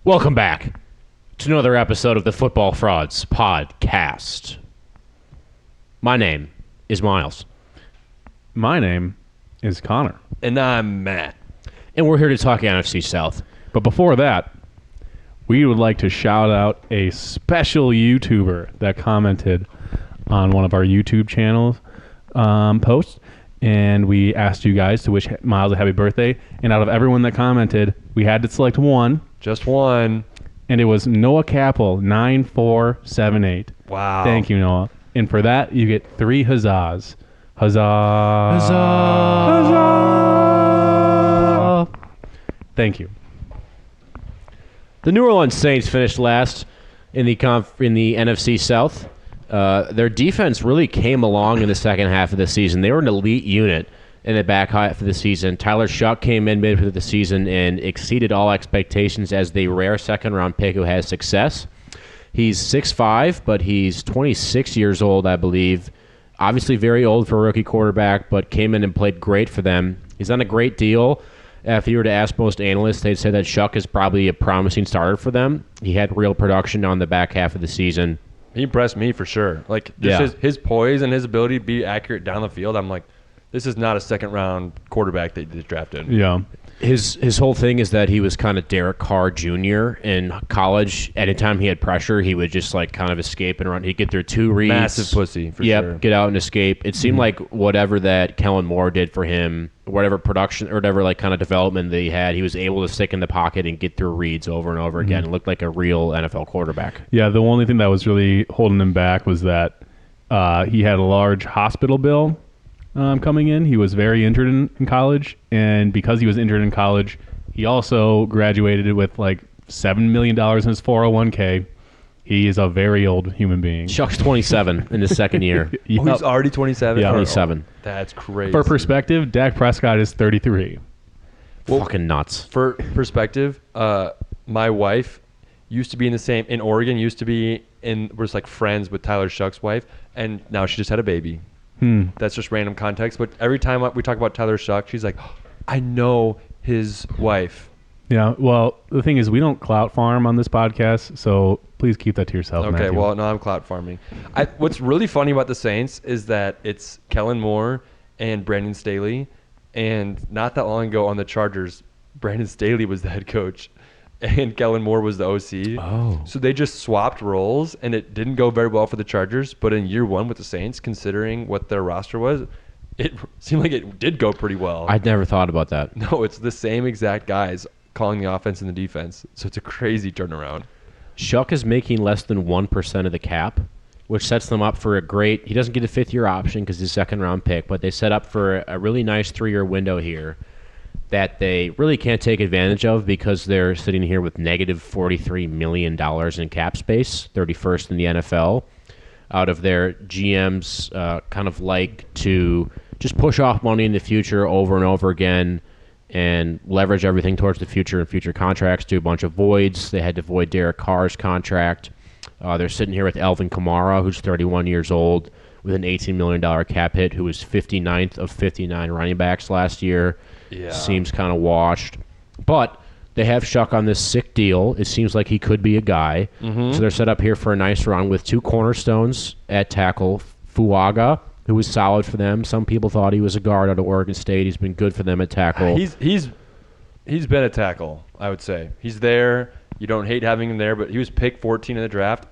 Welcome back to another episode of the Football Frauds Podcast. My name is Miles. My name is Connor. And I'm Matt. And we're here to talk NFC South. But before that, we would like to shout out a special YouTuber that commented on one of our YouTube channel posts. And we asked you guys to wish Miles a happy birthday. And out of everyone that commented, we had to select one. Just one. And it was Noah Capel, 9478. Wow. Thank you, Noah. And for that, you get 3 huzzahs. Huzzah. Huzzah. Huzzah. Thank you. The New Orleans Saints finished last in the NFC South. Their defense really came along in the second half of the season. They were an elite unit in the back half of the season. Tyler Shuck came in mid of the season and exceeded all expectations as the rare second-round pick who has success. He's 6'5", but he's 26 years old, I believe. Obviously very old for a rookie quarterback, but came in and played great for them. He's on a great deal. If you were to ask most analysts, they'd say that Shuck is probably a promising starter for them. He had real production on the back half of the season. He impressed me for sure. Like, just his poise and his ability to be accurate down the field, I'm like, this is not a second-round quarterback that they drafted. Yeah. His whole thing is that he was kind of Derek Carr Jr. in college. Anytime he had pressure, he would just like kind of escape and run. He'd get through 2 reads. Massive pussy, for sure. Get out and escape. It seemed like whatever that Kellen Moore did for him, whatever production or whatever like kind of development that he had, he was able to stick in the pocket and get through reads over and over again. It looked like a real NFL quarterback. Yeah, the only thing that was really holding him back was that he had a large hospital bill coming in. He was very injured in college, and because he was injured in college, he also graduated with like $7 million in his 401k. He is a very old human being. Shuck's 27 in his second year. Oh, he's already 27? Yeah. 27. That's crazy. For perspective, Dak Prescott is 33. Fucking nuts. For perspective, my wife used to be in Oregon, was like friends with Tyler Shuck's wife, and now she just had a baby. That's just random context. But every time we talk about Tyler Shuck, she's like, oh, I know his wife. Yeah, well, the thing is, we don't clout farm on this podcast, so please keep that to yourself, Okay, Matthew. well, no, I'm clout farming. What's really funny about the Saints is that it's Kellen Moore and Brandon Staley, and not that long ago on the Chargers, Brandon Staley was the head coach, and Kellen Moore was the OC. Oh. So they just swapped roles, and it didn't go very well for the Chargers, but in year one with the Saints, considering what their roster was, it seemed like it did go pretty well. I'd never thought about that. No, it's the same exact guys calling the offense and the defense, so it's a crazy turnaround. Shuck is making less than 1% of the cap, which sets them up for he doesn't get a 5th-year option because he's a second-round pick, but they set up for a really nice 3-year window here that they really can't take advantage of because they're sitting here with negative $43 million in cap space, 31st in the NFL. Out of their GMs kind of like to just push off money in the future over and over again and leverage everything towards the future and future contracts, do a bunch of voids. They had to void Derek Carr's contract. They're sitting here with Alvin Kamara, who's 31 years old, with an $18 million cap hit, who was 59th of 59 running backs last year. Yeah. Seems kind of washed. But they have Shuck on this sick deal. It seems like he could be a guy. So they're set up here for a nice run with 2 cornerstones at tackle. Fuaga, who was solid for them. Some people thought he was a guard out of Oregon State. He's been good for them at tackle. He's been a tackle, I would say. He's there. You don't hate having him there, but he was picked 14 in the draft.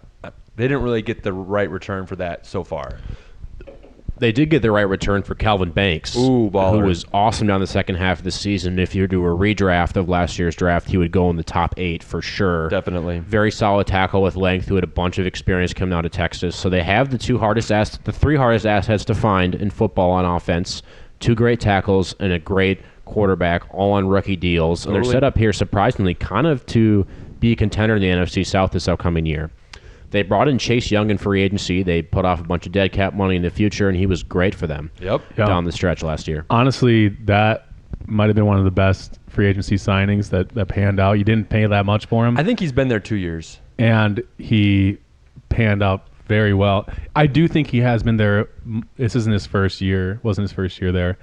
They didn't really get the right return for that so far. They did get the right return for Calvin Banks, Ooh, baller. who was awesome down the second half of the season. If you were to do a redraft of last year's draft, he would go in the top 8 for sure. Definitely. Very solid tackle with length, who had a bunch of experience coming out of Texas. So they have the 3 hardest assets to find in football on offense. 2 great tackles and a great quarterback, all on rookie deals. And they're set up here, surprisingly, kind of to be a contender in the NFC South this upcoming year. They brought in Chase Young in free agency. They put off a bunch of dead cap money in the future, and he was great for them down the stretch last year. Honestly, that might have been one of the best free agency signings that panned out. You didn't pay that much for him. I think he's been there 2 years. And he panned out very well. I do think he has been there. This isn't his first year. Wasn't his first year there.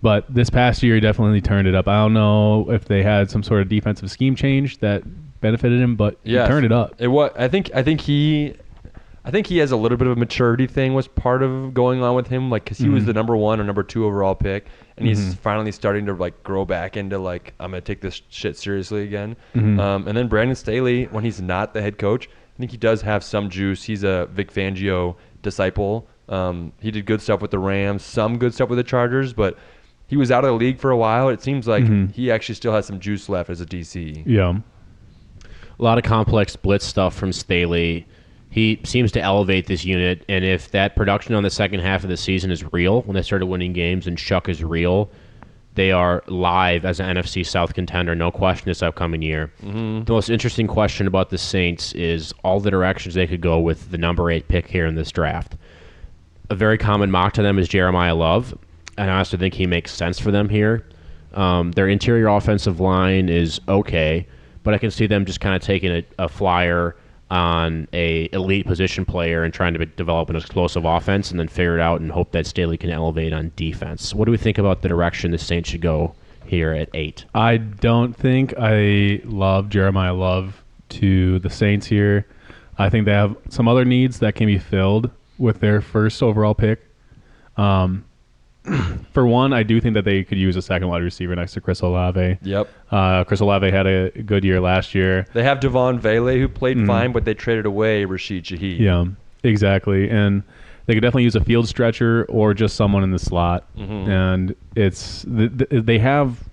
But this past year, he definitely turned it up. I don't know if they had some sort of defensive scheme change that benefited him, but he turned it up. I think he has a little bit of a maturity thing was part of going on with him, like because he was the number 1 or number 2 overall pick, and he's finally starting to like grow back into like I'm gonna take this shit seriously again. And then Brandon Staley, when he's not the head coach, I think he does have some juice. He's a Vic Fangio disciple. He did good stuff with the Rams, some good stuff with the Chargers, but he was out of the league for a while. It seems like he actually still has some juice left as a DC. Yeah. A lot of complex blitz stuff from Staley. He seems to elevate this unit, and if that production on the second half of the season is real, when they started winning games and Shuck is real, they are live as an NFC South contender, no question, this upcoming year. The most interesting question about the Saints is all the directions they could go with the number 8 pick here in this draft. A very common mock to them is Jeremiah Love, and I honestly think he makes sense for them here. Their interior offensive line is okay, but I can see them just kind of taking a flyer on a elite position player and trying to develop an explosive offense and then figure it out and hope that Staley can elevate on defense. What do we think about the direction the Saints should go here at 8? I don't think I love Jeremiah Love to the Saints here. I think they have some other needs that can be filled with their first overall pick. For one, I do think that they could use a second wide receiver next to Chris Olave. Yep. Chris Olave had a good year last year. They have Devon Vele, who played fine, but they traded away Rashid Shaheed. Yeah, exactly. And they could definitely use a field stretcher or just someone in the slot. And they have.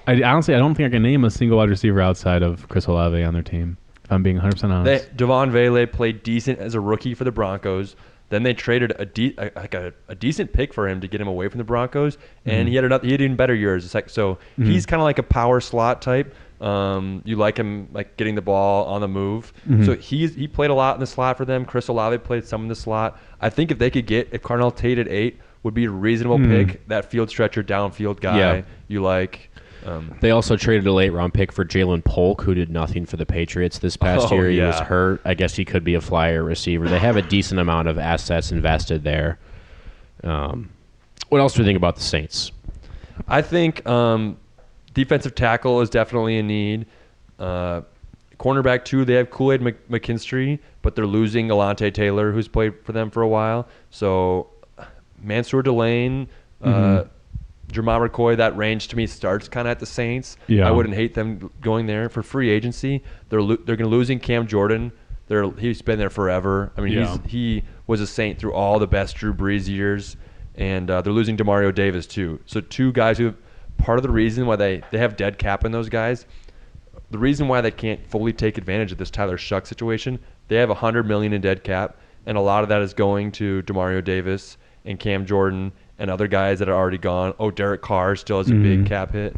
I honestly don't think I can name a single wide receiver outside of Chris Olave on their team, if I'm being 100% honest. Devon Vele played decent as a rookie for the Broncos. Then they traded a decent pick for him to get him away from the Broncos, and he had even better years. So he's kind of like a power slot type. You like him like getting the ball on the move. So he played a lot in the slot for them. Chris Olave played some in the slot. I think if Carnell Tate at 8 would be a reasonable pick, that field stretcher, downfield guy you like. They also traded a late-round pick for Jalen Polk, who did nothing for the Patriots this past year. He was hurt. I guess he could be a flyer receiver. They have a decent amount of assets invested there. What else do you think about the Saints? I think defensive tackle is definitely a need. Cornerback, too, they have Kool-Aid McKinstry, but they're losing Alante Taylor, who's played for them for a while. So Mansour Delane, Jermar McCoy, that range to me starts kind of at the Saints. Yeah. I wouldn't hate them going there. For free agency, they're going to losing Cam Jordan. He's been there forever. I mean, he was a Saint through all the best Drew Brees years, and they're losing Demario Davis too. So 2 guys who, part of the reason why they have dead cap in those guys, the reason why they can't fully take advantage of this Tyler Shuck situation, they have $100 million in dead cap, and a lot of that is going to Demario Davis and Cam Jordan and other guys that are already gone. Derek Carr still has a big cap hit.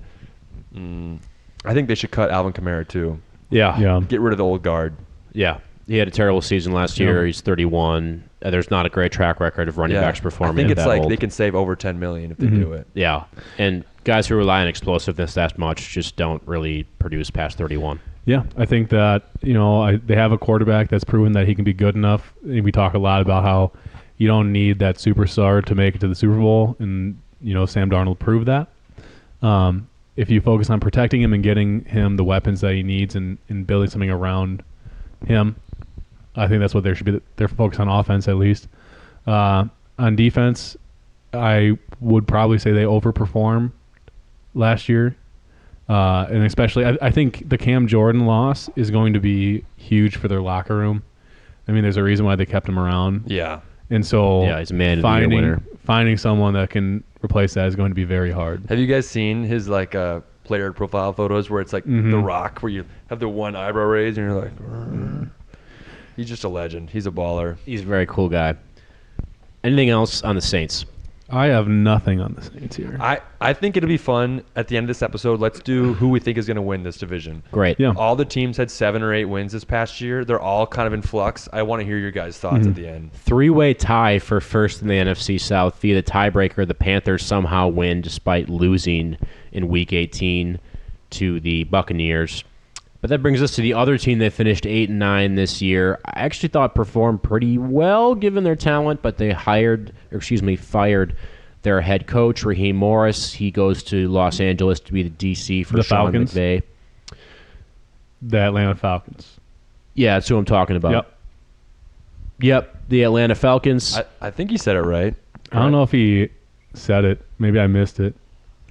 I think they should cut Alvin Kamara too. Yeah. Get rid of the old guard. Yeah. He had a terrible season last year. He's 31. There's not a great track record of running backs performing. I think it's like old. They can save over $10 million if they do it. Yeah. And guys who rely on explosiveness that much just don't really produce past 31. Yeah, I think that they have a quarterback that's proven that he can be good enough. We talk a lot about how you don't need that superstar to make it to the Super Bowl, and Sam Darnold proved that. If you focus on protecting him and getting him the weapons that he needs and building something around him, I think that's what there should be. They're focused on offense at least. On defense, I would probably say they overperformed last year, and especially I think the Cam Jordan loss is going to be huge for their locker room. I mean, there's a reason why they kept him around. Yeah. And so he's a man of the year winner. Finding someone that can replace that is going to be very hard. Have you guys seen his player profile photos where it's like The Rock, where you have the one eyebrow raised and you're like, he's just a legend. He's a baller. He's a very cool guy. Anything else on the Saints? I have nothing on the Saints here. I think it'll be fun at the end of this episode. Let's do who we think is going to win this division. Great. Yeah. All the teams had 7 or 8 wins this past year. They're all kind of in flux. I want to hear your guys' thoughts at the end. 3-way tie for first in the NFC South. Via the tiebreaker, the Panthers somehow win despite losing in Week 18 to the Buccaneers. But that brings us to the other team that finished 8-9 this year. I actually thought performed pretty well given their talent, but they fired their head coach, Raheem Morris. He goes to Los Angeles to be the DC for The Sean Falcons. McVay. the Atlanta Falcons. Yeah, that's who I'm talking about. Yep, the Atlanta Falcons. I think he said it right. I don't know if he said it. Maybe I missed it.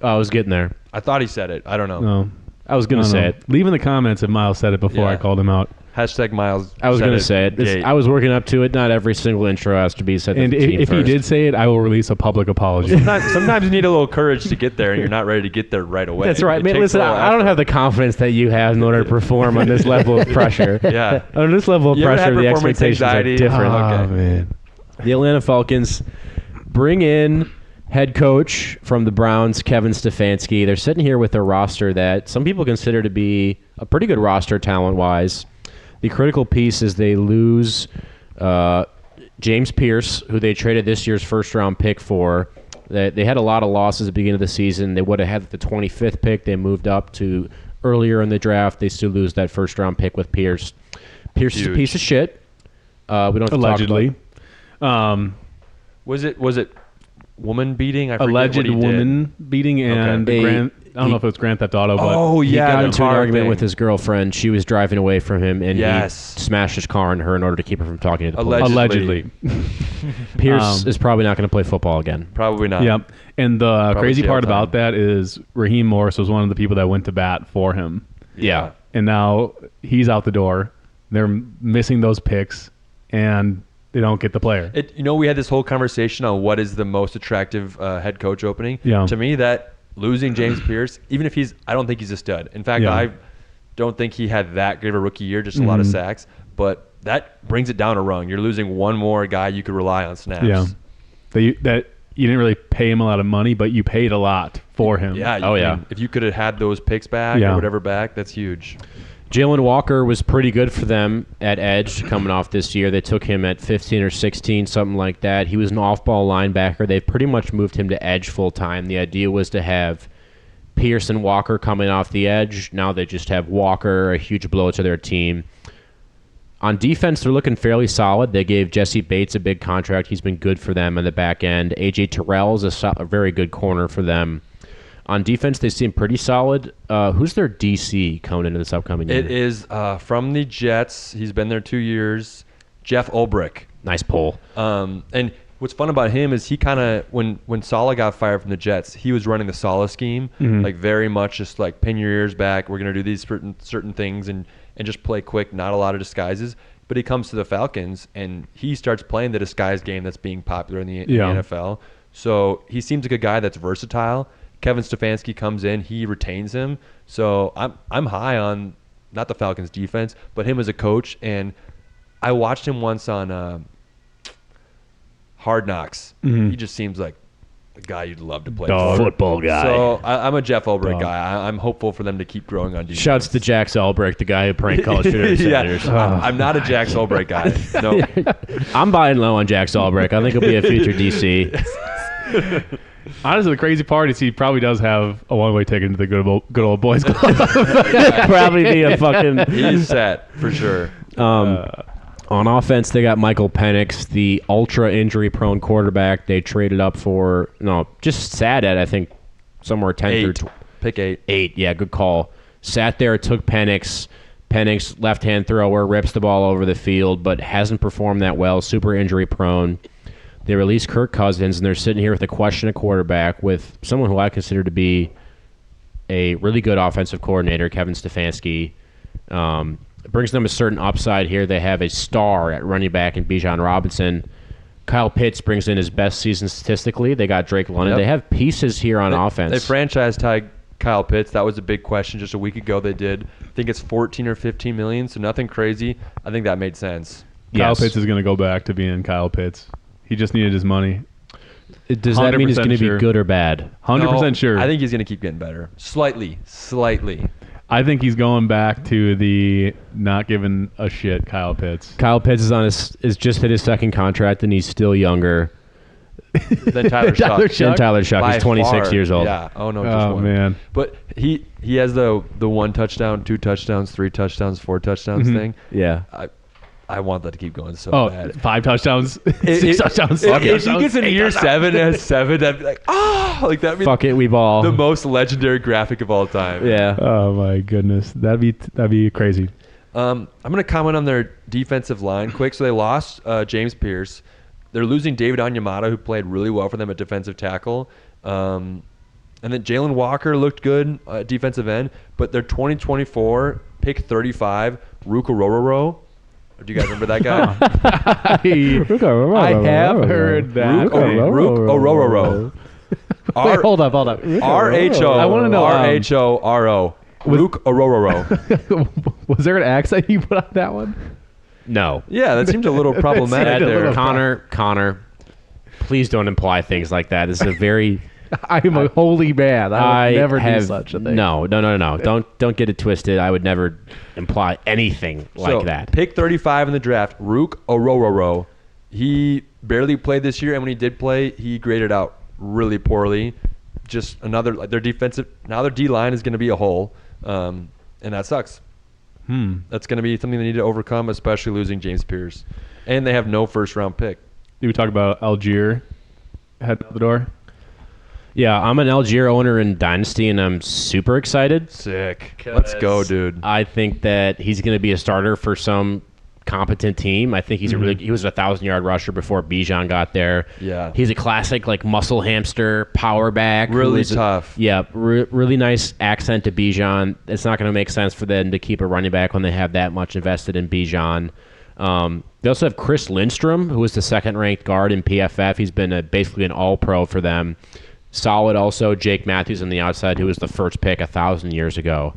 I was getting there. I thought he said it. I don't know. No. I was going to say it. Leave in the comments if Miles said it before I called him out. Hashtag Miles. I was going to say it. I was working up to it. Not every single intro has to be said. And if he did say it, I will release a public apology. Sometimes you need a little courage to get there, and you're not ready to get there right away. That's right. Man, listen, I don't have the confidence that you have in order to perform on this level of pressure. Yeah. On this level of pressure, the expectations anxiety? are different. Oh, man. The Atlanta Falcons bring in head coach from the Browns, Kevin Stefanski. They're sitting here with a roster that some people consider to be a pretty good roster talent-wise. The critical piece is they lose James Pierce, who they traded this year's first-round pick for. They had a lot of losses at the beginning of the season. They would have had the 25th pick. They moved up to earlier in the draft. They still lose that first-round pick with Pierce. Pierce is a piece of shit. We don't have to Allegedly. talk about Was it woman beating? I forget Alleged what he woman beating and I don't know if it was Grand Theft Auto, but he got into an argument thing. with his girlfriend. She was driving away from him, and Yes. he smashed his car on her in order to keep her from talking to the police. allegedly. Pierce is probably not going to play football again. Probably not. Yep. And the crazy jail part time. about that is Raheem Morris was one of the people that went to bat for him. Yeah. And now he's out the door. They're missing those picks, and they don't get the player. We had this whole conversation on what is the most attractive head coach opening. Yeah. To me, that losing James Pierce, even if I don't think he's a stud. In fact, Yeah. I don't think he had that good of a rookie year, just a lot of sacks. But that brings it down a rung. You're losing one more guy you could rely on snaps. Yeah. That you didn't really pay him a lot of money, but you paid a lot for him. Yeah. If you could have had those picks back or whatever back, that's huge. Jalen Walker was pretty good for them at edge coming off this year. They took him at 15 or 16, something like that. He was an off-ball linebacker. They've pretty much moved him to edge full-time. The idea was to have Pierce and Walker coming off the edge. Now they just have Walker, a huge blow to their team. On defense, they're looking fairly solid. They gave Jesse Bates a big contract. He's been good for them in the back end. A.J. Terrell is a very good corner for them. On defense, they seem pretty solid. Who's their DC coming into this upcoming year? It is from the Jets. He's been there 2 years. Jeff Ulbrich. Nice pull. And what's fun about him is he kind of, when Saleh got fired from the Jets, he was running the Saleh scheme, like very much just like pin your ears back. We're going to do these certain things and just play quick, not a lot of disguises. But he comes to the Falcons, and he starts playing the disguise game that's being popular in the NFL. So he seems like a guy that's versatile. Kevin Stefanski comes in, he retains him. So I'm high on not the Falcons defense, but him as a coach. And I watched him once on Hard Knocks. He just seems like a guy you'd love to play for. Football guy. So I'm a Jeff Ulbrich guy. I'm hopeful for them to keep growing on defense. Shouts to Jax Ulbrich, the guy who pranked college shooters. I'm not a Jax Ulbrich guy. No. I'm buying low on Jax Ulbrich. I think he'll be a future DC. Honestly, the crazy part is he probably does have a one-way ticket to the good old boys club. Probably be a fucking... He's set, for sure. On offense, they got Michael Penix, the ultra injury-prone quarterback. They traded up for... just sat at, I think, somewhere 10 through... Pick 8. 8, yeah, good call. Sat there, took Penix. Penix, left-hand thrower, rips the ball over the field, but hasn't performed that well. Super injury-prone. They released Kirk Cousins, and they're sitting here with a question at quarterback with someone who I consider to be a really good offensive coordinator, Kevin Stefanski. It brings them a certain upside here. They have a star at running back in Bijan Robinson. Kyle Pitts brings in his best season statistically. They got Drake London. They have pieces here on offense. They franchise tag Kyle Pitts. That was a big question just a week ago. They did. I think it's 14 or 15 million, so nothing crazy. I think that made sense. Kyle Pitts is going to go back to being Kyle Pitts. He just needed his money. Does that mean he's going to be good or bad? 100% sure. I think he's going to keep getting better. Slightly. I think he's going back to the not giving a shit Kyle Pitts. Kyle Pitts is just hit his second contract, and he's still younger than Tyler Shuck. Tyler Shuck. He's 26 years old. Yeah. Oh, no, just one. Man. But he has the 1 touchdown, 2 touchdowns, 3 touchdowns, 4 touchdowns thing. Yeah. I want that to keep going so Oh, bad. 5 touchdowns, 6 touchdowns, 7 If he touchdowns. gets in year 7 as 7, that'd be like, like that'd be Fuck it, we ball. the most legendary graphic of all time. Yeah. Oh my goodness, that'd be crazy. I'm going to comment on their defensive line quick. So they lost James Pierce. They're losing David Onyemata, who played really well for them at defensive tackle. And then Jalen Walker looked good at defensive end. But their 2024 pick 35, Ruka Rororo. Do you guys remember that guy? I have heard that. Rook Ororo. Wait, hold up. R-H-O. I wanna know, R-H-O-R-O. Rook Ororo. Was there an accent you put on that one? No. Yeah, that seemed a little problematic seemed a there. little- Connor, please don't imply things like that. This is a very... I am a holy man. I would never have, do such a thing. No. Don't get it twisted. I would never imply anything like So, that. Pick 35 in the draft, Rook Ororo. He barely played this year, and when he did play, he graded out really poorly. Just another, like, their defensive, now their D-line is going to be a hole, and that sucks. That's going to be something they need to overcome, especially losing James Pierce. And they have no first-round pick. Did we talk about Algier heading out the door? Yeah, I'm an Algier owner in Dynasty, and I'm super excited. Sick. Let's go, dude. I think that he's going to be a starter for some competent team. I think he's he was a 1,000-yard rusher before Bijan got there. Yeah. He's a classic like muscle hamster power back. Really tough. Really nice accent to Bijan. It's not going to make sense for them to keep a running back when they have that much invested in Bijan. They also have Chris Lindstrom, who was the second-ranked guard in PFF. He's been basically an all-pro for them. Solid also. Jake Matthews on the outside, who was the first pick 1,000 years ago.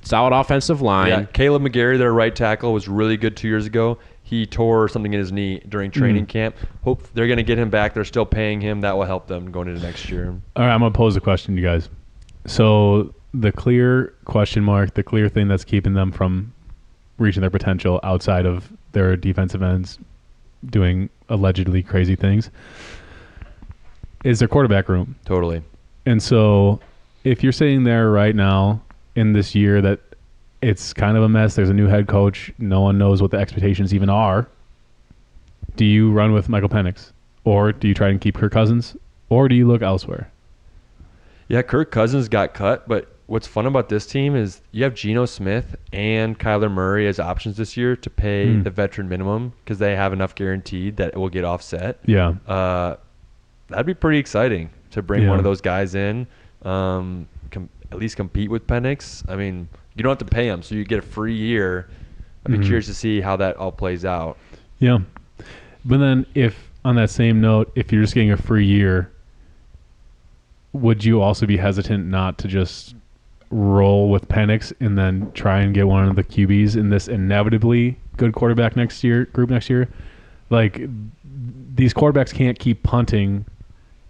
Solid offensive line. Yeah, Caleb McGarry, their right tackle, was really good 2 years ago. He tore something in his knee during training camp. Hope they're going to get him back. They're still paying him. That will help them going into next year. All right, I'm going to pose a question to you guys. So the clear question mark, the clear thing that's keeping them from reaching their potential outside of their defensive ends doing allegedly crazy things is their quarterback room. Totally. And so if you're sitting there right now in this year that it's kind of a mess, there's a new head coach, no one knows what the expectations even are, do you run with Michael Penix? Or do you try and keep Kirk Cousins? Or do you look elsewhere? Yeah, Kirk Cousins got cut, but what's fun about this team is you have Geno Smith and Kyler Murray as options this year to pay the veteran minimum because they have enough guaranteed that it will get offset. Yeah. That'd be pretty exciting to bring one of those guys in, at least compete with Penix. I mean, you don't have to pay him, so you get a free year. I'd be curious to see how that all plays out. Yeah. But then if, on that same note, if you're just getting a free year, would you also be hesitant not to just roll with Penix and then try and get one of the QBs in this inevitably good quarterback group next year? Like, these quarterbacks can't keep punting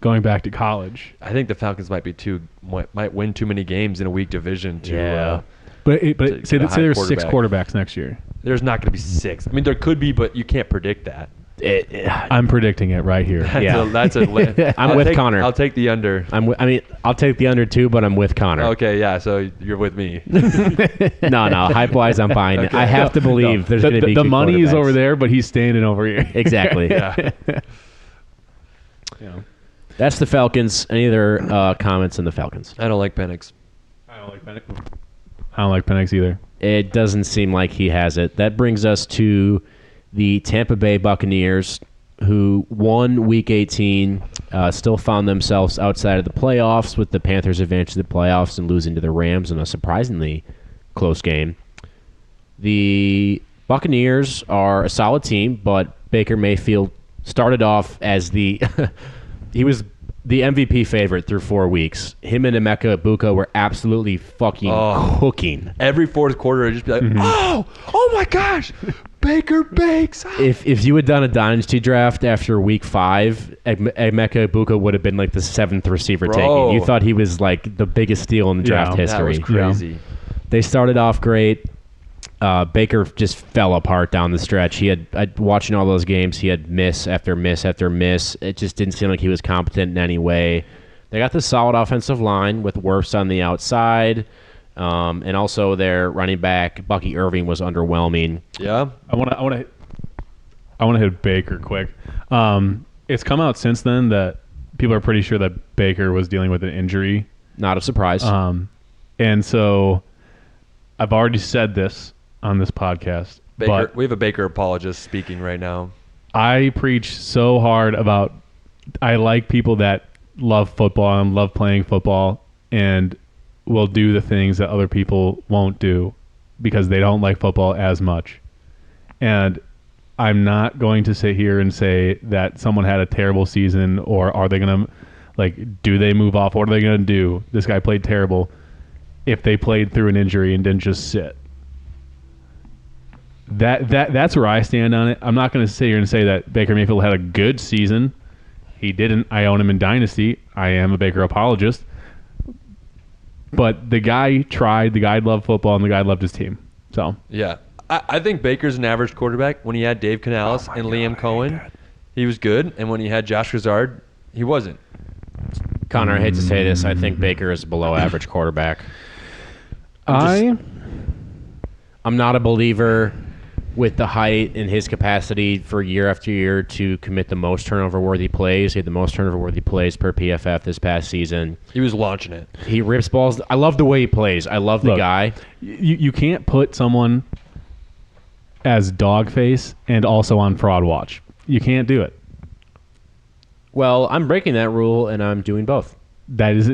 going back to college. I think the Falcons might win too many games in a weak division to But to say get a there's high 6 quarterback. quarterbacks next year. There's not going to be 6. I mean, there could be, but you can't predict that. I'm predicting it right here. I'm with Connor. I'll take the under. I'll take the under too, but I'm with Connor. Okay, yeah, so you're with me. No, hype-wise, I'm fine. Okay. I have to believe there's going to be the good money is quarterbacks. over there, but he's standing over here. Exactly. Yeah. That's the Falcons. Any other comments on the Falcons? I don't like Penix. I don't like Penix either. It doesn't seem like he has it. That brings us to the Tampa Bay Buccaneers, who won Week 18, still found themselves outside of the playoffs with the Panthers advancing to the playoffs and losing to the Rams in a surprisingly close game. The Buccaneers are a solid team, but Baker Mayfield started off as he was the MVP favorite through 4 weeks. Him and Emeka Egbuka were absolutely fucking cooking. Every fourth quarter, I'd just be like, oh my gosh, Baker bakes. If you had done a dynasty draft after week 5, Emeka Egbuka would have been like the 7th receiver taken. You thought he was like the biggest steal in the draft history. That was crazy. Yeah. They started off great. Baker just fell apart down the stretch. He had watching all those games, he had miss after miss after miss. It just didn't seem like he was competent in any way. They got the solid offensive line with Wirfs on the outside. And also their running back Bucky Irving was underwhelming. Yeah. I want to hit Baker quick. It's come out since then that people are pretty sure that Baker was dealing with an injury. Not a surprise. And so I've already said this on this podcast. Baker, but we have a Baker apologist speaking right now. I preach so hard about I like people that love football and love playing football and will do the things that other people won't do because they don't like football as much. And I'm not going to sit here and say that someone had a terrible season or are they going to, do they move off? What are they going to do? This guy played terrible if they played through an injury and didn't just sit. That's where I stand on it. I'm not going to sit here and say that Baker Mayfield had a good season. He didn't. I own him in Dynasty. I am a Baker apologist. But the guy tried. The guy loved football, and the guy loved his team. So yeah, I think Baker's an average quarterback. When he had Dave Canales and Liam Cohen, he was good. And when he had Josh Gazard, he wasn't. Connor, I hate to say this. I think Baker is a below average quarterback. I'm not a believer with the height and his capacity for year after year to commit the most turnover-worthy plays. He had the most turnover-worthy plays per PFF this past season. He was launching it. He rips balls. I love the way he plays. I love the guy. You can't put someone as dog face and also on fraud watch. You can't do it. Well, I'm breaking that rule, and I'm doing both. That is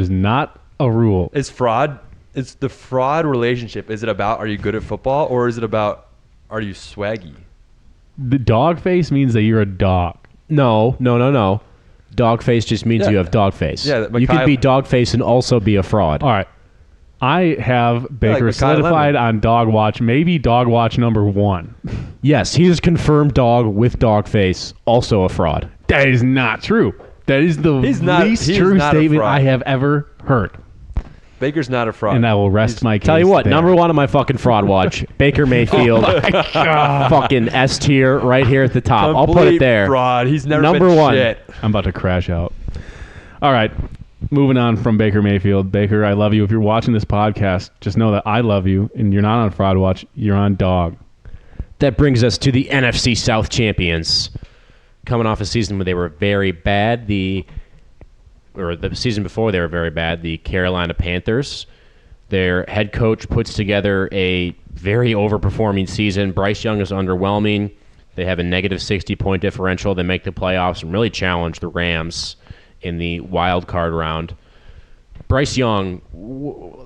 not a rule. It's fraud. It's the fraud relationship. Is it about are you good at football or is it about are you swaggy? The dog face means that you're a dog. No. Dog face just means you have dog face. Yeah, you can be dog face and also be a fraud. All right. I have Baker solidified on dog watch, maybe dog watch number 1. Yes, he is confirmed dog with dog face, also a fraud. That is not true. That is the least true statement I have ever heard. Baker's not a fraud. And I will rest my case. Tell you what, there. number 1 on my fucking fraud watch, Baker Mayfield, fucking S tier right here at the top. I'll put it there. Fraud. He's never number been 1. Shit. I'm about to crash out. All right, moving on from Baker Mayfield. Baker, I love you. If you're watching this podcast, just know that I love you, and you're not on fraud watch. You're on dog. That brings us to the NFC South champions. Coming off a season where they were very bad, the season before they were very bad, the Carolina Panthers. Their head coach puts together a very overperforming season. Bryce Young is underwhelming. They have a negative 60-point differential. They make the playoffs and really challenge the Rams in the wild card round. Bryce Young,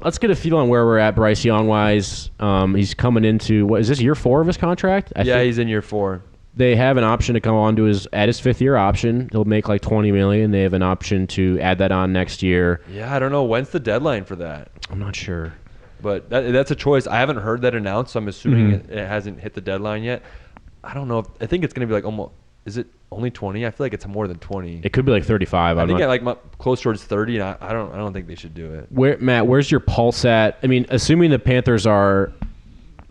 let's get a feel on where we're at Bryce Young-wise. He's coming into, is this year 4 of his contract? I think he's in year 4. They have an option to come on to his 5th year option. He'll make like $20 million. They have an option to add that on next year. Yeah, I don't know. When's the deadline for that? I'm not sure. But that's a choice. I haven't heard that announced, so I'm assuming it hasn't hit the deadline yet. I don't know. I think it's going to be like almost, is it only 20? I feel like it's more than 20. It could be like 35. I think close towards 30, and I don't think they should do it. Matt, where's your pulse at? I mean, assuming the Panthers are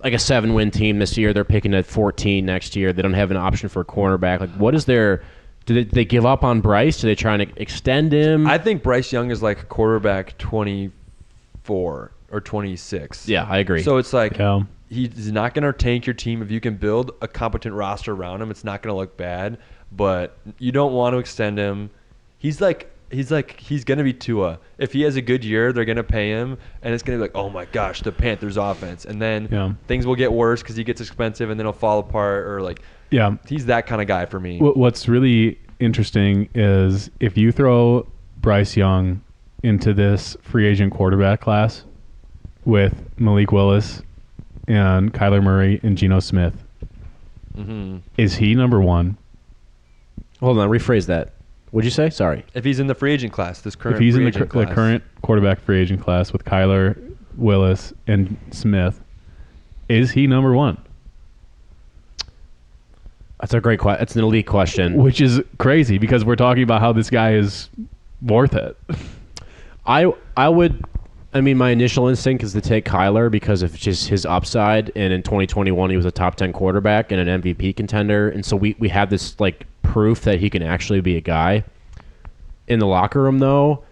like a 7-win team this year, they're picking at 14 next year. They don't have an option for a cornerback. Like, what is their? Do they give up on Bryce? Do they try to extend him? I think Bryce Young is like quarterback 24 or 26. Yeah, I agree. So it's like he's not going to tank your team if you can build a competent roster around him. It's not going to look bad, but you don't want to extend him. He's going to be Tua. If he has a good year, they're going to pay him, and it's going to be like, oh my gosh, the Panthers offense. And then things will get worse because he gets expensive, and then he'll fall apart. Or he's that kind of guy for me. What's really interesting is if you throw Bryce Young into this free agent quarterback class with Malik Willis and Kyler Murray and Geno Smith, is he number 1? Hold on, rephrase that. What'd you say? Sorry. If he's in the free agent class, if he's in the current quarterback free agent class with Kyler, Willis, and Smith, is he number 1? That's a great question. It's an elite question. Which is crazy because we're talking about how this guy is worth it. I mean, my initial instinct is to take Kyler because of just his upside. And in 2021, he was a top 10 quarterback and an MVP contender. And so we have this like proof that he can actually be a guy. In the locker room, though,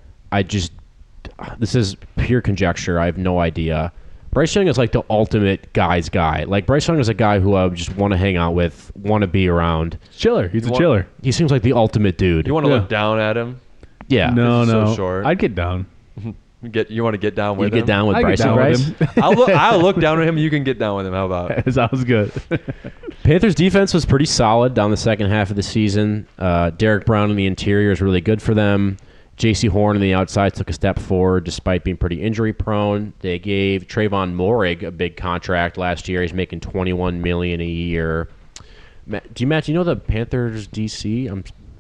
this is pure conjecture. I have no idea. Bryce Young is like the ultimate guy's guy. Like, Bryce Young is a guy who I would just want to hang out with, want to be around. Chiller. He's a chiller. He seems like the ultimate dude. You want to look down at him? Yeah. No. so short. I'd get down. You want to get down with You him? get down with I Bryce get and down Bryce? with him. I'll look down at him. You can get down with him. How about? That sounds good. Panthers defense was pretty solid down the second half of the season. Derek Brown in the interior is really good for them. J.C. Horn on the outside took a step forward despite being pretty injury prone. They gave Trayvon Moehrig a big contract last year. He's making $21 million a year. Matt, do you know the Panthers DC?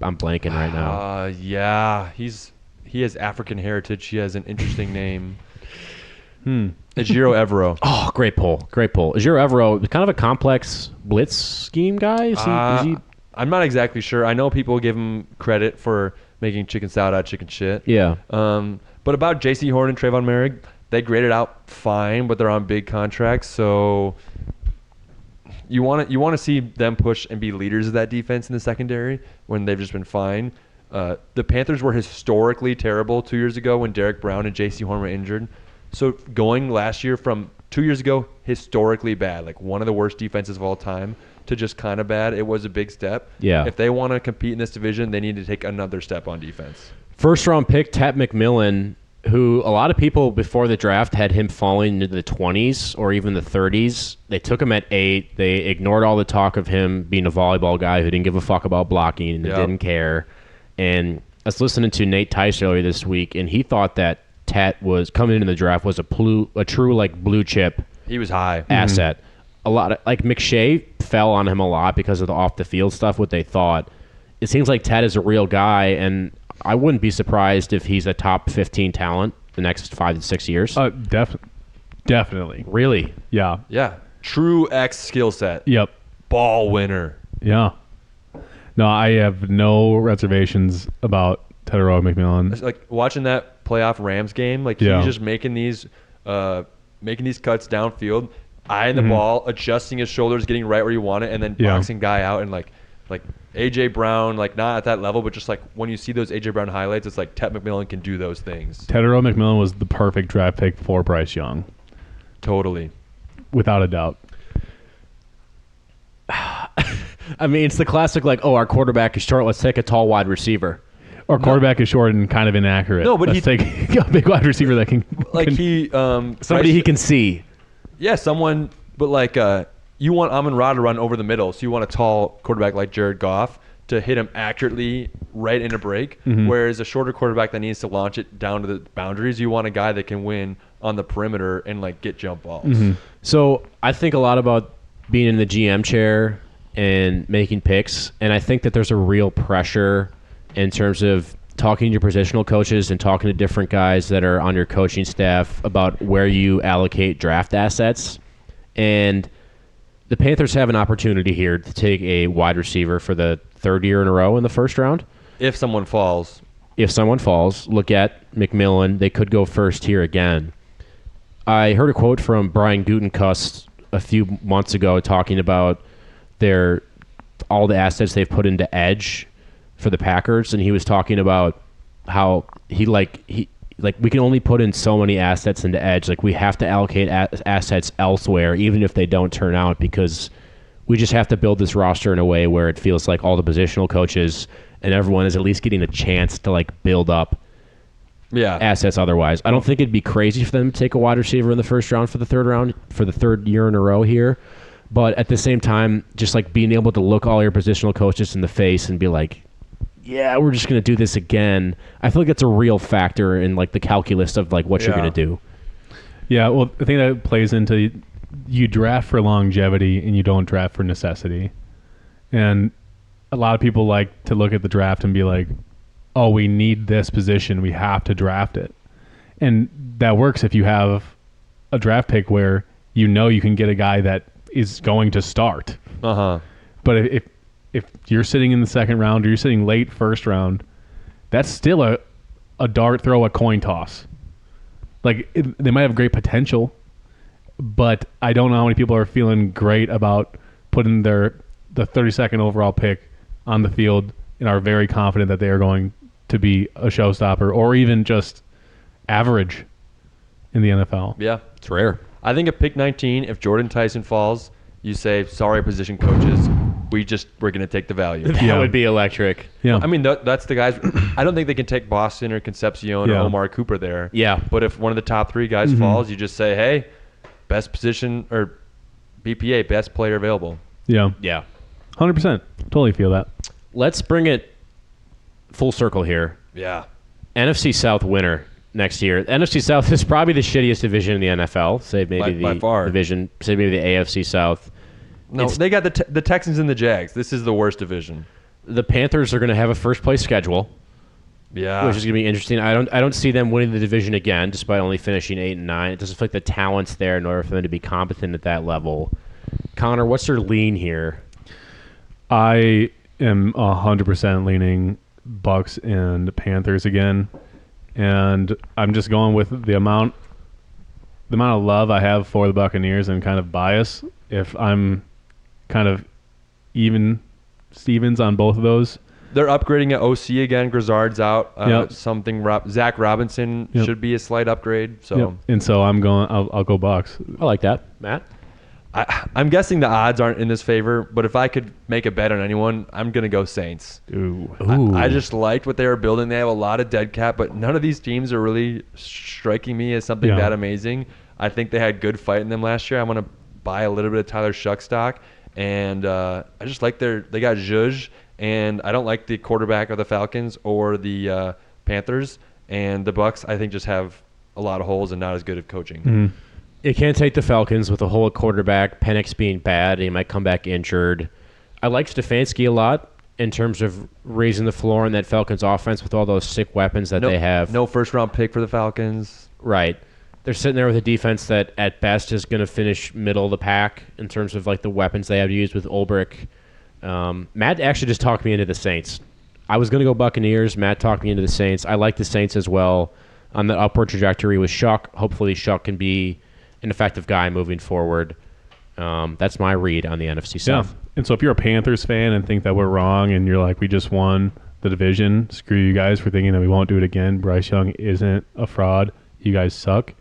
I'm blanking right now. Yeah, he has African heritage. He has an interesting name. Ejiro Evero. Oh, great pull. Ejiro Evero is kind of a complex blitz scheme guy. Is he? I'm not exactly sure. I know people give him credit for making chicken salad out of chicken shit. Yeah. But about J.C. Horn and Trayvon Moehrig, they graded out fine, but they're on big contracts. So you want to see them push and be leaders of that defense in the secondary when they've just been fine. The Panthers were historically terrible 2 years ago when Derek Brown and J.C. Horn were injured. So going last year from 2 years ago, historically bad, like one of the worst defenses of all time, to just kind of bad, it was a big step. Yeah. If they want to compete in this division, they need to take another step on defense. First round pick, Tat McMillan, who a lot of people before the draft had him falling into the 20s or even the 30s. They took him at 8. They ignored all the talk of him being a volleyball guy who didn't give a fuck about blocking and didn't care. And I was listening to Nate Tice earlier this week, and he thought that Tat was coming into the draft was a true like blue chip. He was high asset. A lot of like McShay fell on him a lot because of the off the field stuff. What they thought, it seems like Tat is a real guy, and I wouldn't be surprised if he's a top 15 talent the next 5 to 6 years. Definitely. Really? Yeah. Yeah. True X skill set. Yep. Ball winner. Yeah. No, I have no reservations about Tedero McMillan. It's like watching that playoff Rams game, like Yeah. he's just making these cuts downfield, eyeing the ball, adjusting his shoulders, getting right where you want it, and then boxing guy out. And like AJ Brown, like not at that level, but just like when you see those AJ Brown highlights, it's like Ted McMillan can do those things. Tedero McMillan was the perfect draft pick for Bryce Young, Totally. without a doubt. I mean, it's the classic like, oh, our quarterback is short. Let's take a tall wide receiver. Or quarterback is short and kind of inaccurate. No, but Let's take a big wide receiver that can Like can, Somebody he can see. Yeah, someone, but like you want Amon-Ra to run over the middle, so you want a tall quarterback like Jared Goff to hit him accurately right in a break, whereas a shorter quarterback that needs to launch it down to the boundaries, you want a guy that can win on the perimeter and like get jump balls. So I think a lot about being in the GM chair and making picks, and I think that there's a real pressure in terms of talking to your positional coaches and talking to different guys that are on your coaching staff about where you allocate draft assets. And the Panthers have an opportunity here to take a wide receiver for the third year in a row in the first round. If someone falls. If someone falls, look at McMillan. They could go first here again. I heard a quote from Brian Gutekunst a few months ago talking about all the assets they've put into edge for the Packers, and he was talking about how we can only put in so many assets into edge. Like, we have to allocate assets elsewhere, even if they don't turn out, because we just have to build this roster in a way where it feels like all the positional coaches and everyone is at least getting a chance to like build up assets otherwise. I don't think it'd be crazy for them to take a wide receiver in the first round for the third year in a row here. But at the same time, just like being able to look all your positional coaches in the face and be like, yeah, we're just going to do this again. I feel like that's a real factor in like the calculus of like what you're going to do. Yeah, well, I think that plays into you draft for longevity and you don't draft for necessity. And a lot of people like to look at the draft and be like, oh, we need this position, we have to draft it. And that works if you have a draft pick where you know you can get a guy that is going to start. But if you're sitting in the second round or you're sitting late first round, that's still a dart throw, a coin toss. Like, they might have great potential, but I don't know how many people are feeling great about putting the 32nd overall pick on the field and are very confident that they are going to be a showstopper or even just average. in the NFL. Yeah. It's rare. I think at pick 19, if Jordan Tyson falls, you say, sorry, position coaches. We're going to take the value. That would be electric. Yeah. I mean, that's the guys. I don't think they can take Boston or Concepcion or Omar Cooper there. Yeah. But if one of the top 3 guys falls, you just say, hey, best position or BPA, best player available. Yeah. Yeah. 100%. Totally feel that. Let's bring it full circle here. Yeah. NFC South winner next year. The NFC South is probably the shittiest division in the NFL. Say maybe By far. division. Say maybe the AFC South. No, they got the Texans and the Jags. This is the worst division. The Panthers are going to have a first place schedule, Yeah. which is going to be interesting. I don't see them winning the division again, despite only finishing 8 and 9. It doesn't feel like the talent's there in order for them to be competent at that level. Connor, what's your lean here? I am 100% leaning Bucks and Panthers again, and I'm just going with the amount of love I have for the Buccaneers and kind of bias. If I'm kind of even Stevens on both of those. They're upgrading at OC again. Grizzard's out. Yep. Zach Robinson Yep. should be a slight upgrade. So Yep. And so I'll go Bucks. I like that. Matt? I'm guessing the odds aren't in his favor, but if I could make a bet on anyone, I'm going to go Saints. Ooh. I just liked what they were building. They have a lot of dead cap, but none of these teams are really striking me as something that amazing. I think they had good fight in them last year. I want to buy a little bit of Tyler Shuck stock, and I just like they got Zhuzh, and I don't like the quarterback of the Falcons or the Panthers, and the Bucks I think just have a lot of holes and not as good at coaching. Mm-hmm. You can't take the Falcons with a whole quarterback. Penix being bad. He might come back injured. I like Stefanski a lot in terms of raising the floor in that Falcons offense with all those sick weapons that they have. No first-round pick for the Falcons. Right. They're sitting there with a defense that at best is going to finish middle of the pack in terms of like the weapons they have to use with Ulbrich. Matt actually just talked me into the Saints. I was going to go Buccaneers. Matt talked me into the Saints. I like the Saints as well on the upward trajectory with Shuck. Hopefully Shuck can be an effective guy moving forward. That's my read on the NFC South. Yeah. And so if you're a Panthers fan and think that we're wrong and you're like, we just won the division, screw you guys for thinking that we won't do it again. Bryce Young isn't a fraud. You guys suck.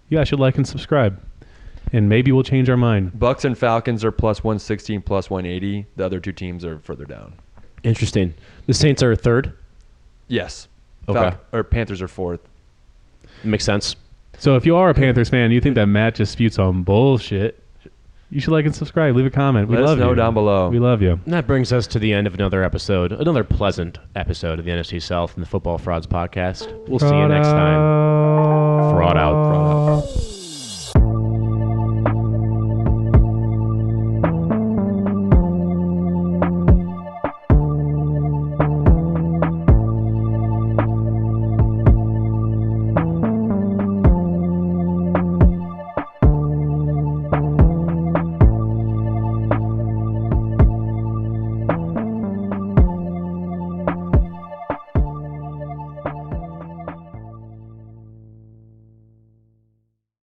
You guys should like and subscribe. And maybe we'll change our mind. Bucks and Falcons are plus 116, plus 180. The other 2 teams are further down. Interesting. The Saints are third. Yes. Okay. Or Panthers are 4th. Makes sense. So if you are a Panthers fan and you think that Matt just spewed some bullshit, you should like and subscribe. Leave a comment. We Let love us know you. down below. We love you. And that brings us to the end of another episode, another pleasant episode of the NFC South and the Football Frauds podcast. We'll see you next time.